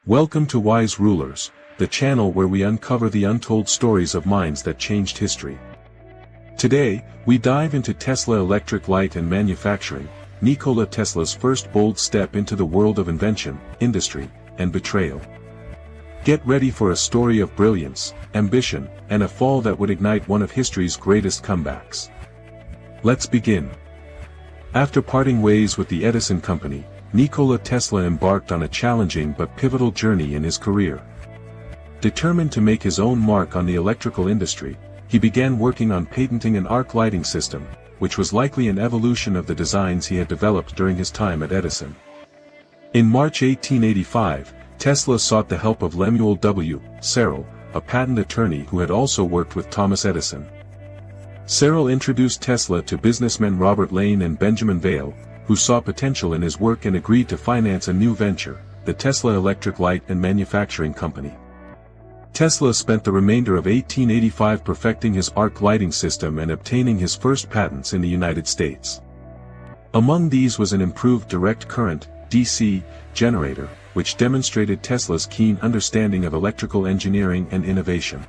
Welcome to Wise Rulers, the channel where we uncover the untold stories of minds that changed history. Today, we dive into Tesla electric light and manufacturing, Nikola Tesla's first bold step into the world of invention, industry, and betrayal. Get ready for a story of brilliance, ambition, and a fall that would ignite one of history's greatest comebacks. Let's begin. After parting ways with the Edison Company, Nikola Tesla embarked on a challenging but pivotal journey in his career. Determined to make his own mark on the electrical industry, he began working on patenting an arc lighting system, which was likely an evolution of the designs he had developed during his time at Edison. In March 1885, Tesla sought the help of Lemuel W. Serrell, a patent attorney who had also worked with Thomas Edison. Serrell introduced Tesla to businessmen Robert Lane and Benjamin Vail, who saw potential in his work and agreed to finance a new venture, the Tesla Electric Light and Manufacturing Company. Tesla spent the remainder of 1885 perfecting his arc lighting system and obtaining his first patents in the United States. Among these was an improved direct current, DC, generator, which demonstrated Tesla's keen understanding of electrical engineering and innovation.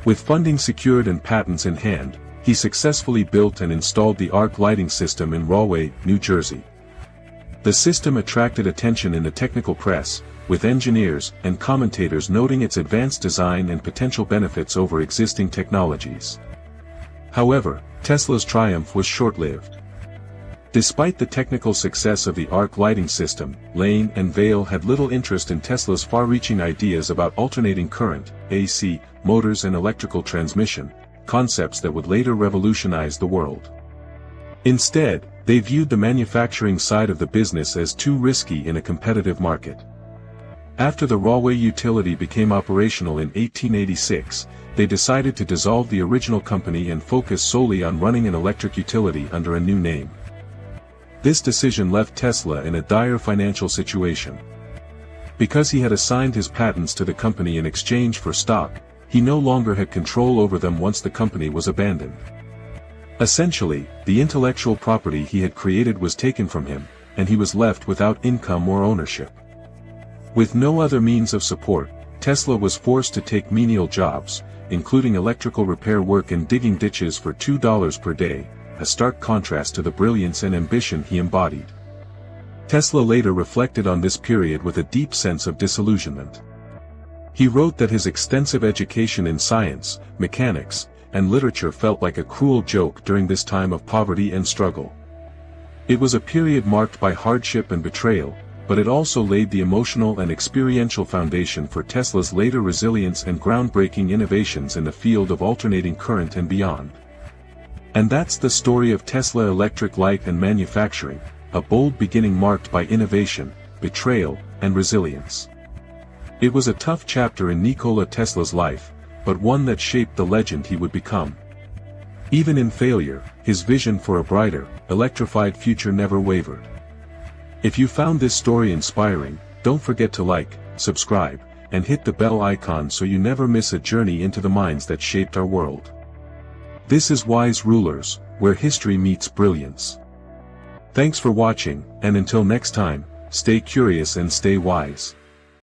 With funding secured and patents in hand, he successfully built and installed the arc lighting system in Rahway, New Jersey. The system attracted attention in the technical press, with engineers and commentators noting its advanced design and potential benefits over existing technologies. However, Tesla's triumph was short-lived. Despite the technical success of the arc lighting system, Lane and Vail had little interest in Tesla's far-reaching ideas about alternating current, AC, motors and electrical transmission, concepts that would later revolutionize the world. Instead, they viewed the manufacturing side of the business as too risky in a competitive market. After the Rahway utility became operational in 1886, they decided to dissolve the original company and focus solely on running an electric utility under a new name. This decision left Tesla in a dire financial situation. Because he had assigned his patents to the company in exchange for stock, he no longer had control over them once the company was abandoned. Essentially, the intellectual property he had created was taken from him, and he was left without income or ownership. With no other means of support, Tesla was forced to take menial jobs, including electrical repair work and digging ditches for $2 per day, a stark contrast to the brilliance and ambition he embodied. Tesla later reflected on this period with a deep sense of disillusionment. He wrote that his extensive education in science, mechanics, and literature felt like a cruel joke during this time of poverty and struggle. It was a period marked by hardship and betrayal, but it also laid the emotional and experiential foundation for Tesla's later resilience and groundbreaking innovations in the field of alternating current and beyond. And that's the story of Tesla Electric Light and Manufacturing, a bold beginning marked by innovation, betrayal, and resilience. It was a tough chapter in Nikola Tesla's life, but one that shaped the legend he would become. Even in failure, his vision for a brighter, electrified future never wavered. If you found this story inspiring, don't forget to like, subscribe, and hit the bell icon so you never miss a journey into the minds that shaped our world. This is Wise Rulers, where history meets brilliance. Thanks for watching, and until next time, stay curious and stay wise.